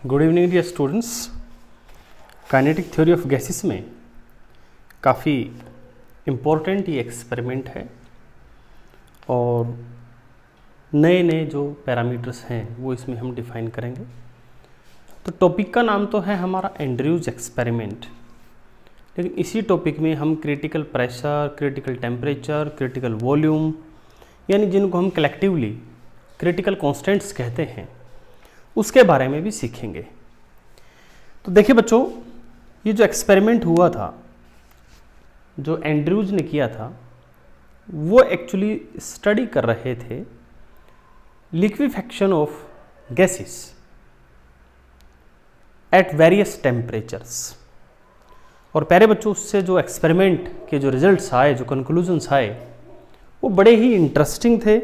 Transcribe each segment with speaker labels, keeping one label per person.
Speaker 1: Good evening dear students. Kinetic theory of gases में काफ़ी important ये एक्सपेरिमेंट है और नए नए जो पैरामीटर्स हैं वो इसमें हम डिफाइन करेंगे। तो टॉपिक का नाम तो है हमारा एंड्रयूज एक्सपेरिमेंट, लेकिन इसी टॉपिक में हम critical pressure, critical temperature, critical volume यानी जिनको हम कलेक्टिवली क्रिटिकल कॉन्स्टेंट्स कहते हैं उसके बारे में भी सीखेंगे। तो देखिए बच्चों, ये जो एक्सपेरिमेंट हुआ था, जो एंड्रयूज ने किया था, वो एक्चुअली स्टडी कर रहे थे liquefaction of gases at various temperatures. और प्यारे बच्चों, उससे जो एक्सपेरिमेंट के जो रिजल्ट्स आए, जो कंक्लूजन्स आए, वो बड़े ही इंटरेस्टिंग थे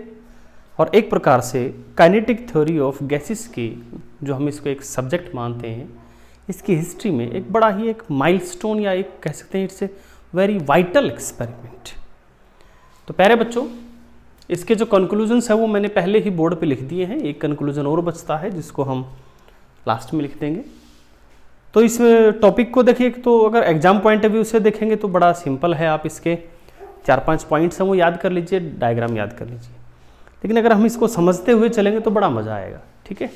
Speaker 1: और एक प्रकार से काइनेटिक थ्योरी ऑफ गैसेस की, जो हम इसको एक सब्जेक्ट मानते हैं, इसकी हिस्ट्री में एक बड़ा ही एक माइलस्टोन या एक कह सकते हैं it's a very vital experiment. तो प्यारे बच्चों, इसके जो कंक्लूजन्स है वो मैंने पहले ही बोर्ड पे लिख दिए हैं। एक कंक्लूजन और बचता है जिसको हम लास्ट में लिख देंगे। तो इस टॉपिक को देखिए, तो अगर एग्जाम पॉइंट ऑफ व्यू से देखेंगे तो बड़ा सिंपल है। आप इसके 4-5 पॉइंट्स हैं वो याद कर लीजिए, डायग्राम याद कर लीजिए, लेकिन अगर हम इसको समझते हुए चलेंगे तो बड़ा मजा आएगा। ठीक है,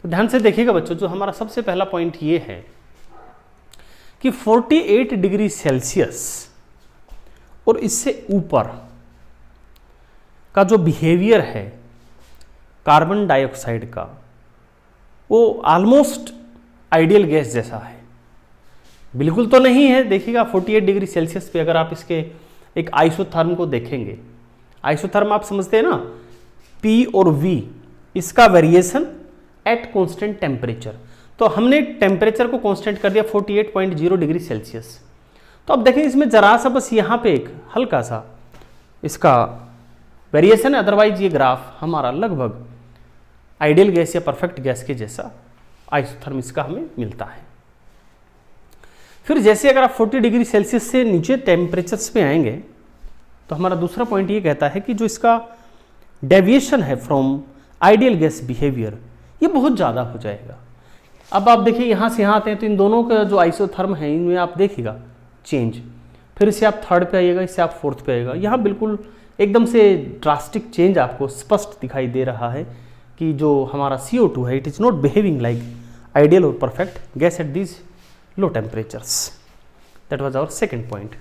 Speaker 1: तो ध्यान से देखिएगा बच्चों। जो हमारा सबसे पहला पॉइंट ये है कि 48 डिग्री सेल्सियस और इससे ऊपर का जो बिहेवियर है कार्बन डाइऑक्साइड का, वो ऑलमोस्ट आइडियल गैस जैसा है। बिल्कुल तो नहीं है, देखिएगा 48 डिग्री सेल्सियस पे अगर आप इसके एक आइसोथर्म को देखेंगे, आइसोथर्म आप समझते हैं ना, P और V, इसका वेरिएशन एट कांस्टेंट टेम्परेचर। तो हमने टेम्परेचर को कांस्टेंट कर दिया 48.0 डिग्री सेल्सियस। तो अब देखें इसमें जरा सा बस यहाँ पे एक हल्का सा इसका वेरिएशन है, अदरवाइज ये ग्राफ हमारा लगभग आइडियल गैस या परफेक्ट गैस के जैसा आइसोथर्म इसका हमें मिलता है। फिर जैसे अगर आप 40 डिग्री सेल्सियस से नीचे टेम्परेचर्स पे आएंगे तो हमारा दूसरा पॉइंट ये कहता है कि जो इसका डेविएशन है फ्रॉम आइडियल गैस बिहेवियर, ये बहुत ज़्यादा हो जाएगा। अब आप देखिए यहाँ से यहाँ आते हैं तो इन दोनों का जो आइसोथर्म है इनमें आप देखिएगा चेंज। फिर इससे आप थर्ड पे आइएगा, इससे आप फोर्थ पे आइएगा। यहाँ बिल्कुल एकदम से ड्रास्टिक चेंज आपको स्पष्ट दिखाई दे रहा है कि जो हमारा CO2 है, it is not behaving like ideal और perfect gas at this low temperatures. That was our second point.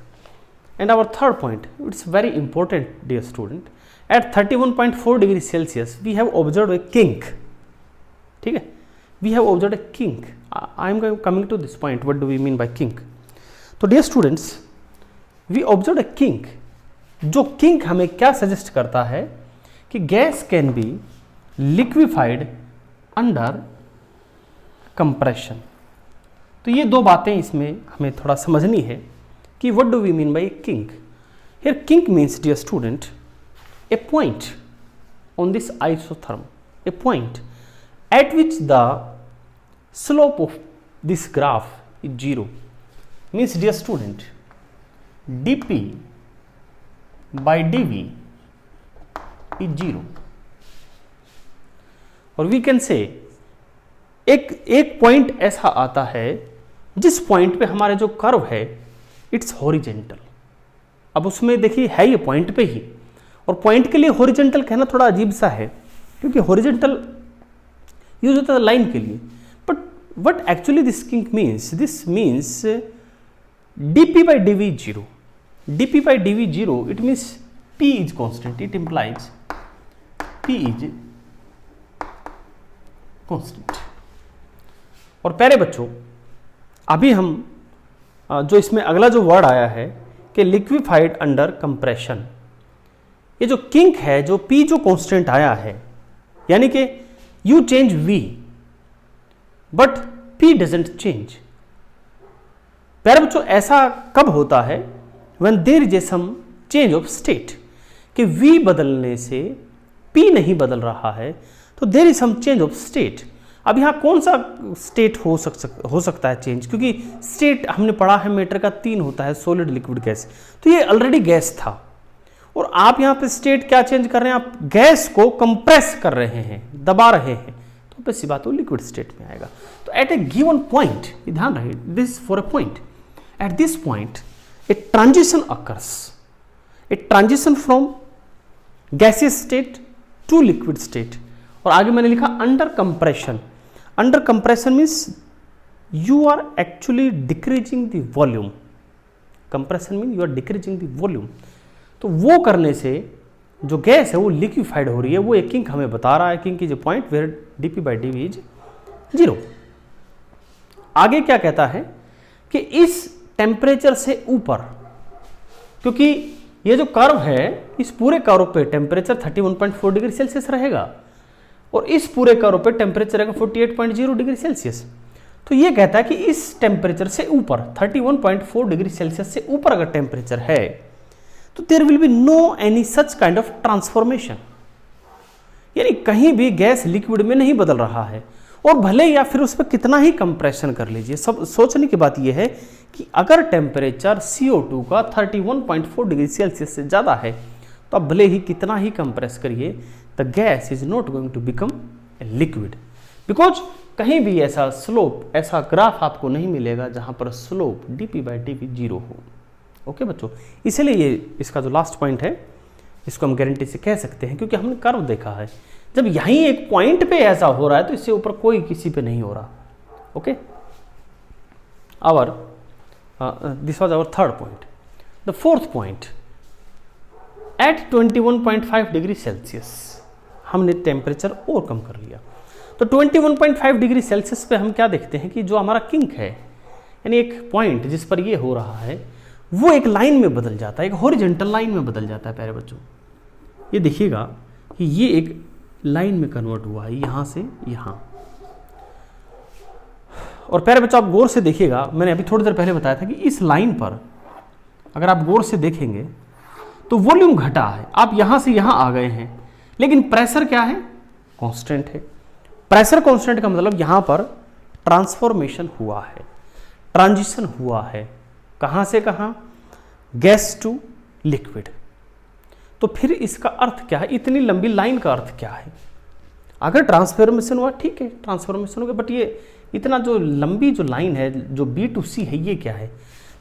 Speaker 1: And our third point, it's very important dear student, at 31.4 degree Celsius we have observed a kink. ठीक है, we have observed a kink. I am coming to this point, what do we mean by kink? तो dear students, we observed a kink. जो kink हमें क्या suggest करता है कि gas can be liquefied under compression. तो ये दो बातें इसमें हमें थोड़ा समझनी है कि what do we mean by a kink? Here kink means dear student a point on this isotherm, a point at which the slope of this graph is 0. Means dear student dp by dv is 0. और we can say एक point ऐसा आता है जिस point पे हमारे जो curve है इट्स हॉरिजेंटल। अब उसमें देखिए है ये पॉइंट पे ही, और पॉइंट के लिए हॉरिजेंटल कहना थोड़ा अजीब सा है क्योंकि हॉरिजेंटल यूज होता है लाइन के लिए, but what actually this kink means, this means dp by dv 0. dp by dv 0, it means p is constant, it implies p is constant. और प्यारे बच्चों, अभी हम जो इसमें अगला जो वर्ड आया है कि लिक्विफाइड अंडर कंप्रेशन, ये जो किंक है, जो P जो कांस्टेंट आया है, यानी कि you change V but P doesn't change. प्यारे बच्चों, ऐसा कब होता है? When there is some change of state, कि V बदलने से P नहीं बदल रहा है, तो there is some change of state. अब यहाँ कौन सा स्टेट हो सकता है चेंज, क्योंकि स्टेट हमने पढ़ा है मैटर का 3 होता है, सॉलिड, लिक्विड, गैस। तो ये ऑलरेडी गैस था और आप यहाँ पे स्टेट क्या चेंज कर रहे हैं, आप गैस को कंप्रेस कर रहे हैं, दबा रहे हैं। तो सी बात वो लिक्विड स्टेट में आएगा। तो एट ए गिवन पॉइंट, ध्यान रहे, this for a point, at this point a transition occurs, a transition from gaseous state to liquid state. और आगे मैंने लिखा under compression. Under compression means you are actually decreasing the volume. Compression mean you are decreasing the volume. तो वो करने से जो gas है वो लिक्विफाइड हो रही है। वो एक किंक हमें बता रहा है, kink is a point where dp by dv is 0। आगे क्या कहता है कि इस टेम्परेचर से ऊपर, क्योंकि ये जो कर्व है इस पूरे कर्व पे टेम्परेचर 31.4 डिग्री सेल्सियस रहेगा और इस पूरे कर्व पे टेम्परेचर रहेगा 48.0 डिग्री सेल्सियस। तो ये कहता है कि इस टेम्परेचर से ऊपर 31.4 डिग्री सेल्सियस से ऊपर अगर टेम्परेचर है तो there will be no any such kind of transformation, यानी कहीं भी गैस लिक्विड में नहीं बदल रहा है। और भले या फिर उस पर कितना ही कंप्रेशन कर लीजिए, सब सोचने की बात यह है कि अगर टेम्परेचर CO2 का 31.4 डिग्री सेल्सियस से ज़्यादा है तो आप भले ही कितना ही कंप्रेस करिए, the gas is not going to become a liquid, because कहीं भी ऐसा स्लोप, ऐसा ग्राफ आपको नहीं मिलेगा जहां पर स्लोप dp by dv 0 हो। ओके बच्चों, इसलिए ये इसका जो लास्ट पॉइंट है इसको हम गारंटी से कह सकते हैं, क्योंकि हमने कर्व देखा है। जब यहीं एक पॉइंट पे ऐसा हो रहा है तो इससे ऊपर कोई किसी पे नहीं हो रहा। Okay, this was our third point. The fourth point, at 21.5 degree Celsius हमने टेम्परेचर और कम कर लिया। तो 21.5 डिग्री सेल्सियस पे हम क्या देखते हैं कि जो हमारा किंक है, यानी एक पॉइंट जिस पर ये हो रहा है, वो एक लाइन में बदल जाता है, एक हॉरिजॉन्टल लाइन में बदल जाता है। प्यारे बच्चों, ये देखिएगा कि ये एक लाइन में कन्वर्ट हुआ है, यहां से यहां। और प्यारे बच्चों, आप गौर से देखिएगा, मैंने अभी थोड़ी देर पहले बताया था कि इस लाइन पर अगर आप गौर से देखेंगे तो वॉल्यूम घटा है, आप यहां से यहां आ गए हैं, लेकिन प्रेशर क्या है? कांस्टेंट है। प्रेशर कांस्टेंट का मतलब यहां पर ट्रांसफॉर्मेशन हुआ है, ट्रांजिशन हुआ है। कहां से कहां? Gas to liquid. तो फिर इसका अर्थ क्या है? इतनी लंबी लाइन का अर्थ क्या है? अगर ट्रांसफॉर्मेशन हुआ ठीक है, ट्रांसफॉर्मेशन हो गया, बट ये इतना जो लंबी जो लाइन है, जो B to C है, ये क्या है?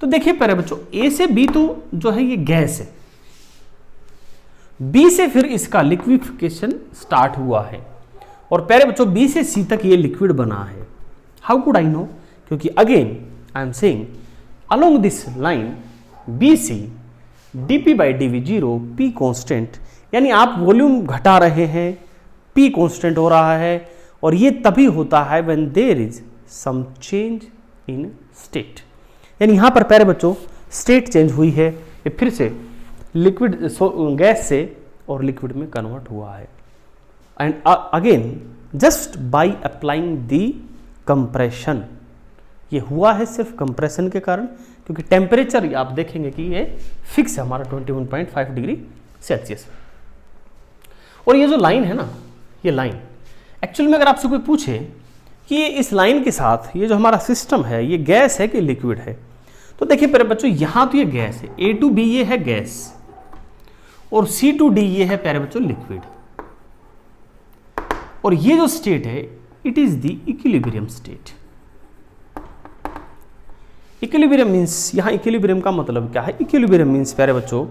Speaker 1: तो देखिए प्यारे बच्चों, A से B तो जो है ये गैस है, B से फिर इसका लिक्विफिकेशन स्टार्ट हुआ है, और प्यारे बच्चों B से C तक ये लिक्विड बना है। How could I know? क्योंकि again I am saying along this line BC dp by dv 0 P कांस्टेंट, यानी आप वॉल्यूम घटा रहे हैं, P कांस्टेंट हो रहा है, और ये तभी होता है when there is some change in state। यानी यहां पर प्यारे बच्चों स्टेट चेंज हुई है, ये फिर से लिक्विड गैस से और लिक्विड में कन्वर्ट हुआ है। And again just by applying the compression, ये हुआ है सिर्फ कंप्रेशन के कारण, क्योंकि टेम्परेचर आप देखेंगे कि ये फिक्स है हमारा 21.5 डिग्री सेल्सियस। और ये जो लाइन है ना, ये लाइन एक्चुअल में अगर आपसे कोई पूछे कि ये इस लाइन के साथ ये जो हमारा सिस्टम है, ये गैस है कि लिक्विड है, तो देखिए प्यारे बच्चों, यहां तो ये गैस है, A to B ये है गैस, और C to D ये है प्यारे बच्चों लिक्विड। और ये जो स्टेट है, it is the equilibrium state. Equilibrium means, यहाँ इक्विलिब्रियम का मतलब क्या है? इक्विलिब्रियम मीन्स प्यारे बच्चों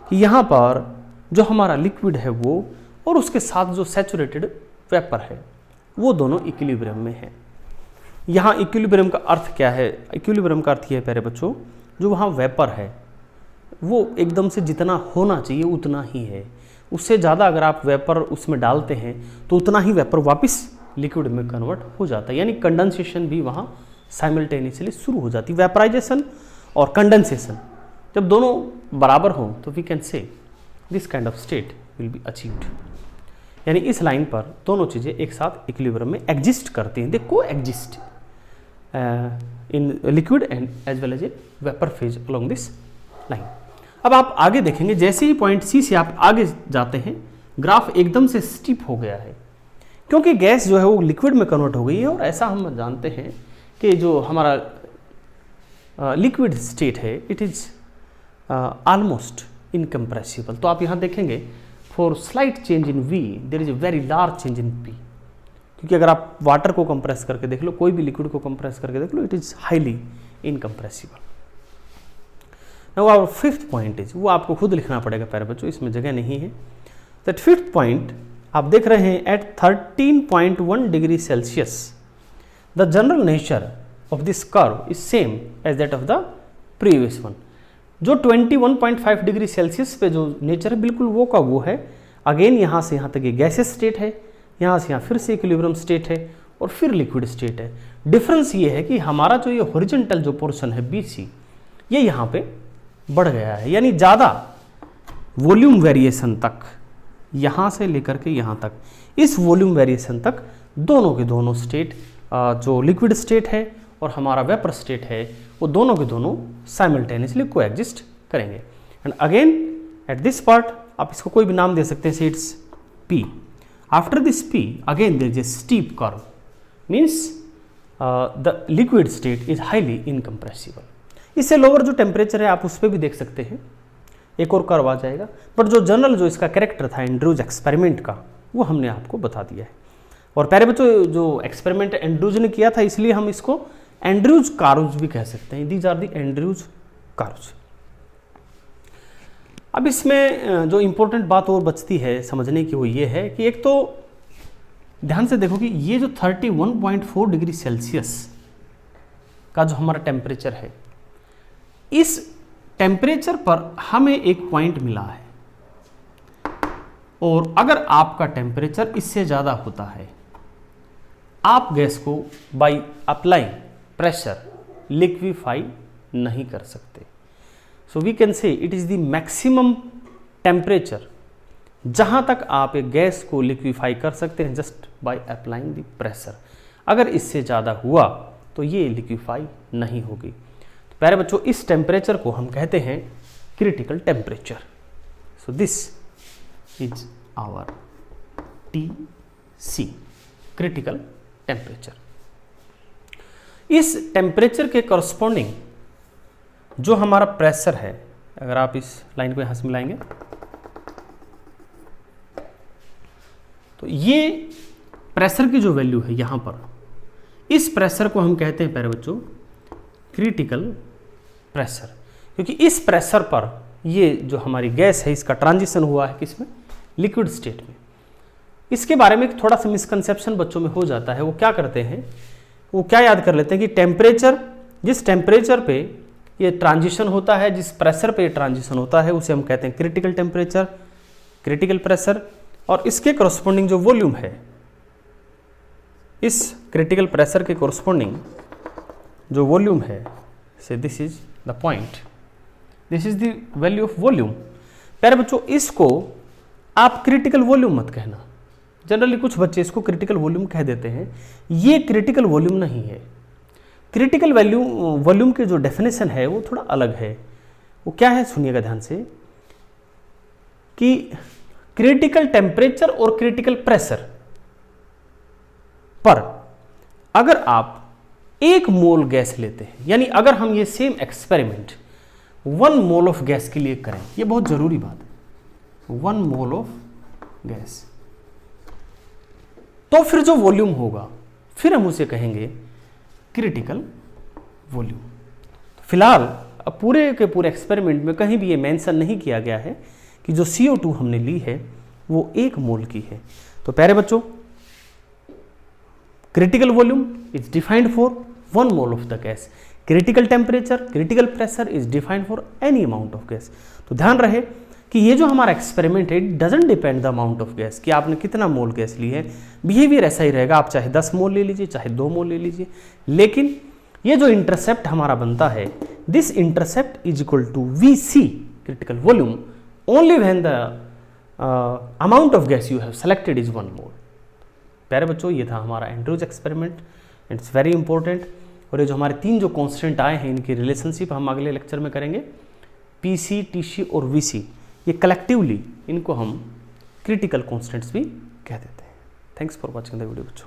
Speaker 1: कि यहाँ पर जो हमारा लिक्विड है वो, और उसके साथ जो सैचुरेटेड वेपर है, वो दोनों इक्विलिब्रियम में है। यहाँ इक्विलिब्रियम का अर्थ क्या है? इक्विलिब्रियम का अर्थ ये है प्यारे बच्चों, जो वहाँ वेपर है वो एकदम से जितना होना चाहिए उतना ही है, उससे ज़्यादा अगर आप वेपर उसमें डालते हैं तो उतना ही वेपर वापस लिक्विड में कन्वर्ट हो जाता है, यानी कंडेंसेशन भी वहाँ साइमल्टेनियसली शुरू हो जाती है। वेपराइजेशन और कंडेंसेशन जब दोनों बराबर हों तो we can say this kind of state will be achieved. यानी इस लाइन पर दोनों चीज़ें एक साथ इक्विलिब्रियम में एग्जिस्ट करती हैं, they coexist in liquid and as well as a vapour phase along this line. अब आप आगे देखेंगे, जैसे ही पॉइंट सी से आप आगे जाते हैं, ग्राफ एकदम से स्टीप हो गया है, क्योंकि गैस जो है वो लिक्विड में कन्वर्ट हो गई है। और ऐसा हम जानते हैं कि जो हमारा लिक्विड स्टेट है, इट इज ऑलमोस्ट इनकम्प्रेसिबल। तो आप यहाँ देखेंगे, for slight change in V there is a very large change in P। क्योंकि अगर आप वाटर को कंप्रेस करके देख लो, कोई भी लिक्विड को कंप्रेस करके देख लो, it is highly incompressible. Now our fifth point is, वो आपको खुद लिखना पड़ेगा प्यारे बच्चों, इसमें जगह नहीं है। दैट फिफ्थ पॉइंट आप देख रहे हैं, at 13.1 degree Celsius the general nature of this curve is same as that of the previous one. जो 21.5 डिग्री सेल्सियस पे जो नेचर है बिल्कुल वो का वो है। अगेन यहाँ से यहाँ तक ये गैसेस स्टेट है, यहाँ से यहाँ फिर से इक्विलिब्रियम स्टेट है और फिर लिक्विड स्टेट है। डिफरेंस ये है कि हमारा जो ये हॉरिजॉन्टल जो पोर्शन है BC, ये यहाँ पे बढ़ गया है, यानी ज़्यादा वॉल्यूम वेरिएशन तक, यहाँ से लेकर के यहाँ तक, इस वॉल्यूम वेरिएशन तक दोनों के दोनों स्टेट, जो लिक्विड स्टेट है और हमारा वेपर स्टेट है, वो दोनों के दोनों साइमल्टेनियसली कोएग्जिस्ट करेंगे। And again at this part आप इसको कोई भी नाम दे सकते हैं, it's P। After this P again there is a steep curve, means the liquid state is highly incompressible. इससे लोअर जो टेम्परेचर है आप उस पर भी देख सकते हैं, एक और कर्व आ जाएगा। बट जो जनरल जो इसका कैरेक्टर था एंड्रूज एक्सपेरिमेंट का, वो हमने आपको बता दिया है। और प्यारे बच्चों, जो एक्सपेरिमेंट एंड्रूज ने किया था, इसलिए हम इसको एंड्रूज कर्व्स भी कह सकते हैं। These are the Andrews curves. अब इसमें जो इंपॉर्टेंट बात और बचती है समझने की, वो ये है कि एक तो ध्यान से देखो कि ये जो 31.4 डिग्री सेल्सियस का जो हमारा टेम्परेचर है, इस टेम्परेचर पर हमें एक पॉइंट मिला है, और अगर आपका टेम्परेचर इससे ज़्यादा होता है, आप गैस को बाय अप्लाइंग प्रेशर लिक्विफाई नहीं कर सकते। So we can say it is the maximum temperature जहाँ तक आप एक गैस को लिक्विफाई कर सकते हैं just by applying the pressure. अगर इससे ज़्यादा हुआ तो ये लिक्विफाई नहीं होगी। तो प्यारे बच्चों, इस टेम्परेचर को हम कहते हैं critical temperature. So this is our TC, critical temperature. इस टेम्परेचर के करस्पॉन्डिंग जो हमारा प्रेशर है, अगर आप इस लाइन को यहाँ से मिलाएंगे तो ये प्रेशर की जो वैल्यू है यहाँ पर, इस प्रेशर को हम कहते हैं प्यारे बच्चों क्रिटिकल प्रेशर, क्योंकि इस प्रेशर पर ये जो हमारी गैस है इसका ट्रांजिशन हुआ है किसमें, लिक्विड स्टेट में। इसके बारे में थोड़ा सा मिसकंसेप्शन बच्चों में हो जाता है। वो क्या करते हैं, वो क्या याद कर लेते हैं कि टेम्परेचर, जिस टेम्परेचर पे ये ट्रांजिशन होता है, जिस प्रेशर पे ये ट्रांजिशन होता है, उसे हम कहते हैं क्रिटिकल टेम्परेचर, क्रिटिकल प्रेशर। और इसके करस्पॉन्डिंग जो वॉल्यूम है, इस क्रिटिकल प्रेशर के करस्पॉन्डिंग जो वॉल्यूम है, से this is the point, this is the value of volume. प्यारे बच्चों, इसको आप क्रिटिकल वॉल्यूम मत कहना। जनरली कुछ बच्चे इसको क्रिटिकल वॉल्यूम कह देते हैं, ये क्रिटिकल वॉल्यूम नहीं है। क्रिटिकल वॉल्यूम के जो डेफिनेशन है वो थोड़ा अलग है। वो क्या है, सुनिएगा ध्यान से, कि क्रिटिकल टेम्परेचर और क्रिटिकल प्रेशर पर अगर आप 1 मोल गैस लेते हैं, यानी अगर हम ये same experiment 1 mole of gas के लिए करें, ये बहुत जरूरी बात है, 1 मोल ऑफ गैस, तो फिर जो वॉल्यूम होगा फिर हम उसे कहेंगे क्रिटिकल वॉल्यूम। फिलहाल अब पूरे के पूरे एक्सपेरिमेंट में कहीं भी ये मेंशन नहीं किया गया है कि जो CO2 हमने ली है वो 1 मोल की है। तो प्यारे बच्चों, critical volume is defined for 1 mole of the gas, critical temperature, critical pressure is defined for any amount of gas. तो ध्यान रहे कि ये जो हमारा एक्सपेरिमेंट है, it doesn't depend the amount of gas, कि आपने कितना मोल गैस ली है। बिहेवियर ऐसा ही रहेगा, आप चाहे 10 मोल ले लीजिए, चाहे 2 मोल ले लीजिए, लेकिन ये जो इंटरसेप्ट हमारा बनता है, this intercept is equal to VC, critical volume, only when the amount of gas you have selected is 1 mole. प्यारे बच्चों, ये था हमारा Andrews experiment, it's very important. और ये जो हमारे 3 जो कॉन्स्टेंट आए हैं, इनकी रिलेशनशिप हम अगले लेक्चर में करेंगे। PC, TC और VC, ये कलेक्टिवली इनको हम क्रिटिकल कॉन्स्टेंट्स भी कह देते हैं। Thanks for watching the video बच्चों।